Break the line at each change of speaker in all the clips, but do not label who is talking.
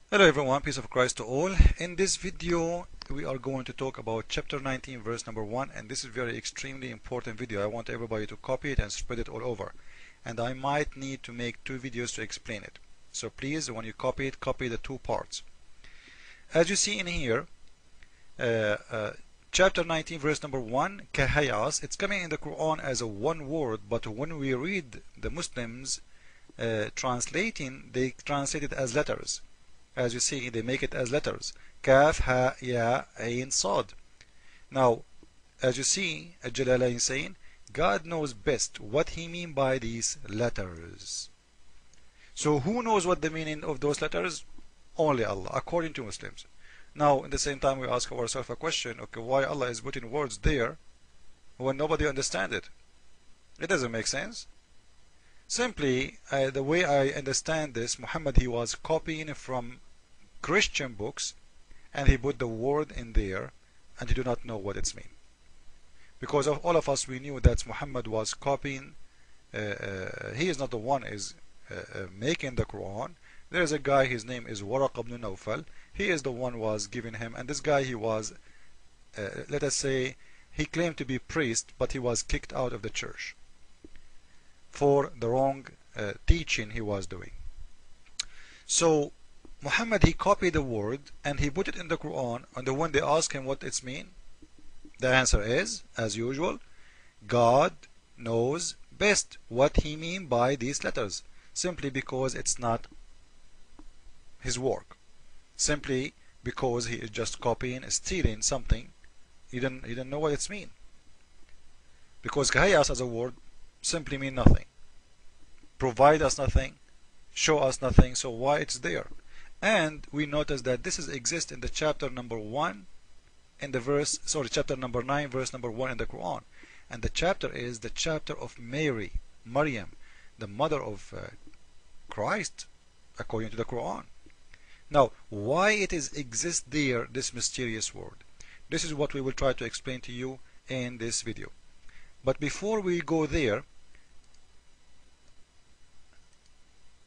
Hello everyone, peace of Christ to all. In this video we are going to talk about chapter 19 verse number 1, and this is very extremely important video. I want everybody to copy it and spread it all over, and I might need to make 2 videos to explain it. So please, when you copy it, copy the 2 parts. As you see in here, chapter 19 verse number 1, kahayas, it's coming in the Quran as a one word, but when we read the Muslims translating, they translate it as letters. As you see, they make it as letters. Kaf, ha, ya, ayn, sad. Now, as you see, al-Jalalayn saying, God knows best what he means by these letters. So who knows what the meaning of those letters? Only Allah, according to Muslims. Now, at the same time, we ask ourselves a question, okay, why Allah is putting words there when nobody understands it? It doesn't make sense. Simply, the way I understand this, Muhammad, he was copying from Christian books, and he put the word in there, and he do not know what it's mean. Because of all of us, we knew that Muhammad was copying. He is not the one is making the Quran. There is a guy, his name is Waraq ibn Nawfal. He is the one was giving him, and this guy, he was, let us say, he claimed to be priest, but he was kicked out of the church for the wrong teaching he was doing. So Muhammad, he copied the word and he put it in the Quran, and when they ask him what it's mean, the answer is, as usual, God knows best what he mean by these letters, simply because it's not his work, simply because he is just copying, stealing something. He didn't know what it's mean, because kahayas as a word simply mean nothing, provide us nothing, show us nothing, so why it's there? And we notice that this exists in the chapter number 1 in the verse, sorry, chapter number 9 verse number 1 in the Quran, and the chapter is the chapter of Mary, Maryam, the mother of Christ, according to the Quran. Now, why it exists there, this mysterious word? This is what we will try to explain to you in this video. But before we go there,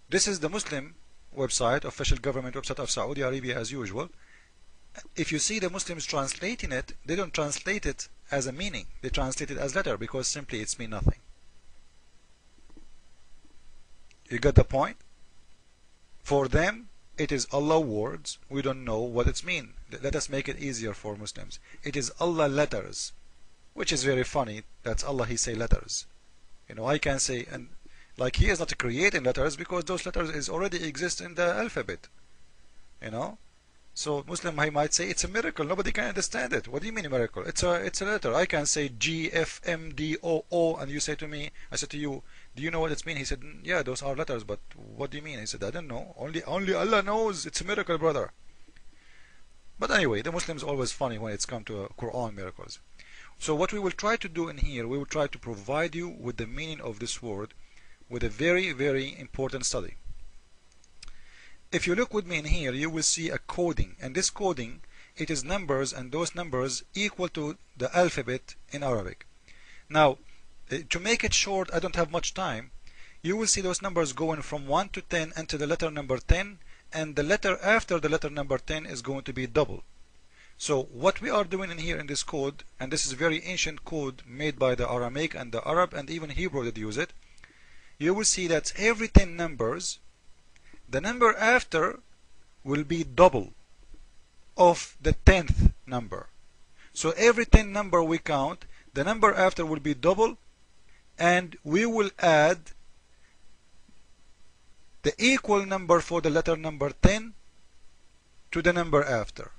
this is the Muslim website, official government website of Saudi Arabia, as usual. If you see the Muslims translating it, they don't translate it as a meaning, they translate it as letter, because simply it's mean nothing. You got the point? For them it is Allah words, we don't know what it's mean. Let us make it easier for Muslims. It is Allah letters, which is very funny. That's Allah, he say letters. You know, I can say, and like he is not creating letters, because those letters is already exist in the alphabet, you know. So Muslim, he might say it's a miracle, nobody can understand it. What do you mean a miracle? It's a letter. I can say G F M D O O, and you say to me, I said to you, do you know what it's mean? He said, yeah, those are letters, but what do you mean? He said, I don't know, only Allah knows. It's a miracle, brother. But anyway, the Muslims always funny when it's come to Quran miracles. So what we will try to do in here, we will try to provide you with the meaning of this word with a very, very important study. If you look with me in here, you will see a coding, and this coding, it is numbers, and those numbers equal to the alphabet in Arabic. Now, to make it short, I don't have much time. You will see those numbers going from 1 to 10 until the letter number 10, and the letter after the letter number 10 is going to be double. So what we are doing in here in this code, and this is a very ancient code made by the Aramaic and the Arab, and even Hebrew that use it, you will see that every 10 numbers, the number after will be double of the 10th number. So every 10 number we count, the number after will be double, and we will add the equal number for the letter number 10 to the number after,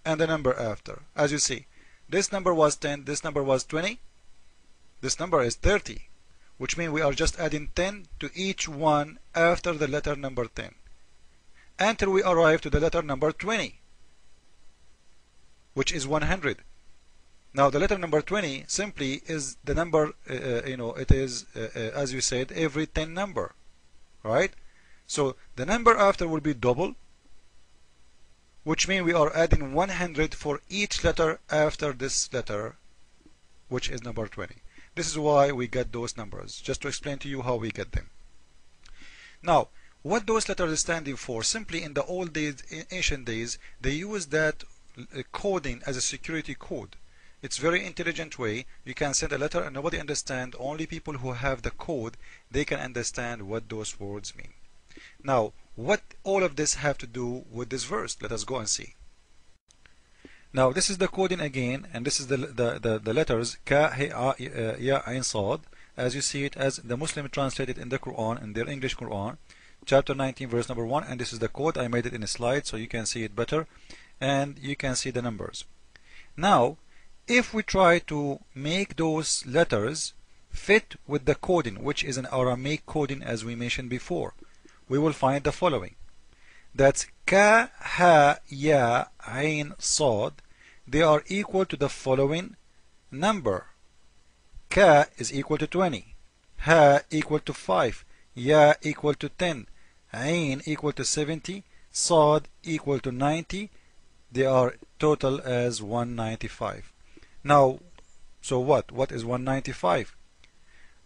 and the number after. As you see, this number was 10, this number was 20, this number is 30. Which means we are just adding 10 to each one after the letter number 10 until we arrive to the letter number 20, which is 100. Now the letter number 20 simply is the number, it is, as you said, every 10 number, right? So the number after will be double, which means we are adding 100 for each letter after this letter, which is number 20. This is why we get those numbers, just to explain to you how we get them. Now, what those letters are standing for, simply in the old days, in ancient days, they used that coding as a security code. It's very intelligent way. You can send a letter and nobody understand. Only people who have the code, they can understand what those words mean. Now, what all of this have to do with this verse? Let us go and see. Now, this is the coding again, and this is the letters ka, he, ya, ain, sad, as you see it as the Muslim translated in the Quran, in their English Quran, chapter 19, verse number 1, and this is the code. I made it in a slide so you can see it better, and you can see the numbers. Now, if we try to make those letters fit with the coding, which is an Aramaic coding as we mentioned before, we will find the following. That's ka, ha, ya, ain, sad. They are equal to the following number. Ka is equal to 20, ha equal to 5, ya equal to 10, ain equal to 70, sad equal to 90. They are total as 195. Now, so what is 195?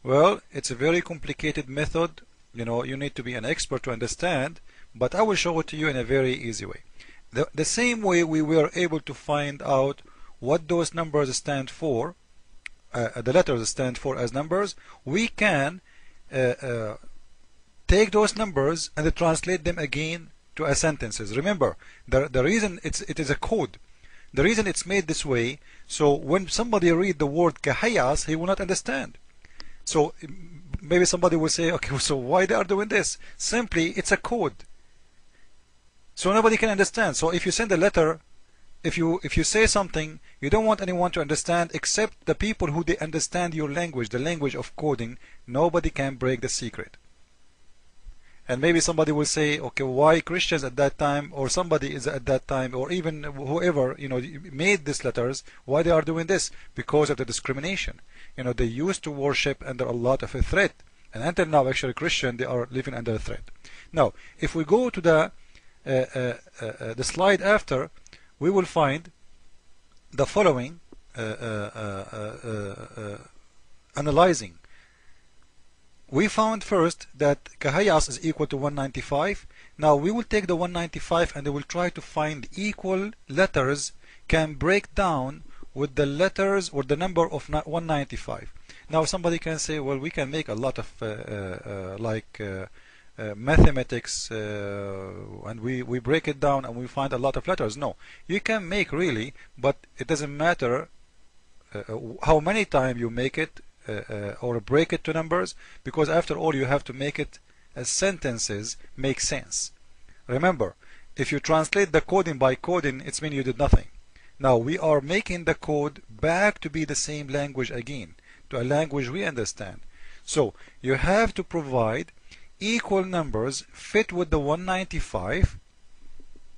Well, it's a very complicated method. You need to be an expert to understand, but I will show it to you in a very easy way. The same way we were able to find out what those numbers stand for, the letters stand for as numbers, we can take those numbers and translate them again to a sentences. Remember, the reason it is a code. The reason it's made this way, so when somebody read the word kahayas, he will not understand. So maybe somebody will say, okay, so why they are doing this? Simply, it's a code. So nobody can understand. So if you send a letter, if you say something, you don't want anyone to understand except the people who they understand your language, the language of coding. Nobody can break the secret. And maybe somebody will say, okay, why Christians at that time, or somebody is at that time, or even whoever made these letters, why they are doing this? Because of the discrimination. They used to worship under a lot of a threat, and until now, actually, Christian, they are living under a threat. Now, if we go to the slide after, we will find the following analyzing. We found first that kahayas is equal to 195. Now we will take the 195 and we will try to find equal letters can break down with the letters or the number of 195. Now somebody can say, well, we can make a lot of mathematics and we break it down and we find a lot of letters. No, you can make really, but it doesn't matter how many times you make it or break it to numbers, because after all you have to make it as sentences make sense. Remember, if you translate the coding by coding, it's mean you did nothing. Now we are making the code back to be the same language again, to a language we understand. So you have to provide equal numbers fit with the 195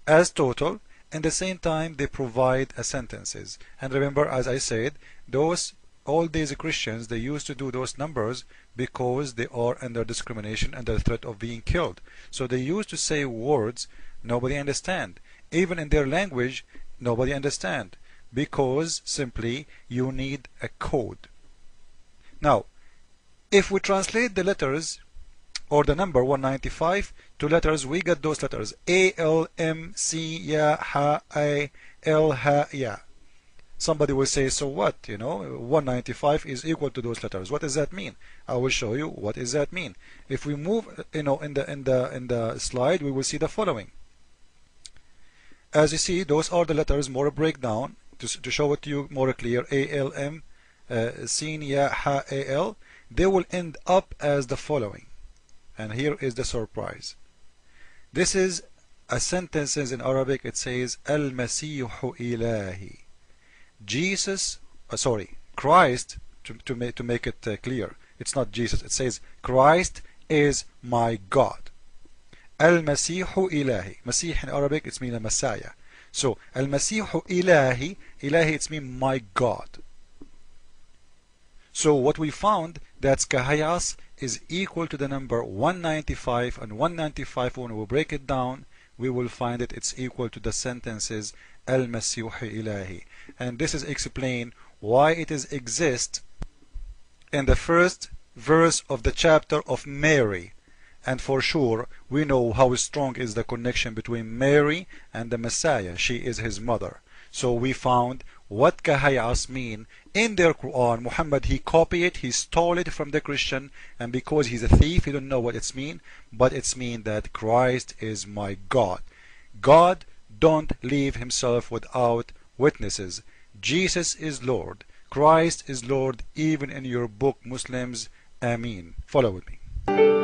as total, and at the same time they provide a sentences. And remember, as I said, all these Christians, they used to do those numbers because they are under discrimination, under threat of being killed. So they used to say words nobody understand. Even in their language, nobody understand, because simply you need a code. Now, if we translate the letters or the number 195 to letters, we get those letters A, L, M, C, Ya, Ha, I, L, Ha, Ya. Somebody will say, so what? 195 is equal to those letters. What does that mean? I will show you what does that mean. If we move, in the slide, we will see the following. As you see, those are the letters, more a breakdown to show it to you more clear. A, L, M, Sin, Ya, Ha, A, L. They will end up as the following. And here is the surprise. This is a sentence in Arabic. It says, Al-Masihu Ilahi. Jesus, Christ, to make it clear, it's not Jesus, it says Christ is my God. Al-Masihu Ilahi. Masih in Arabic, it's mean a Messiah. So, Al-Masihu Ilahi, Ilahi, it's mean my God. So, what we found, that's kahayas is equal to the number 195, and 195, when we break it down, we will find it's equal to the sentences Al-Masihu Ilahi. And this is explain why it is exist in the first verse of the chapter of Mary. And for sure, we know how strong is the connection between Mary and the Messiah. She is his mother. So we found what kahayas mean in their Quran. Muhammad, he copied it, he stole it from the Christian, and because he's a thief, he don't know what it's mean, but it's mean that Christ is my God. God don't leave himself without witnesses. Jesus is Lord. Christ is Lord even in your book, Muslims. Ameen. Follow with me.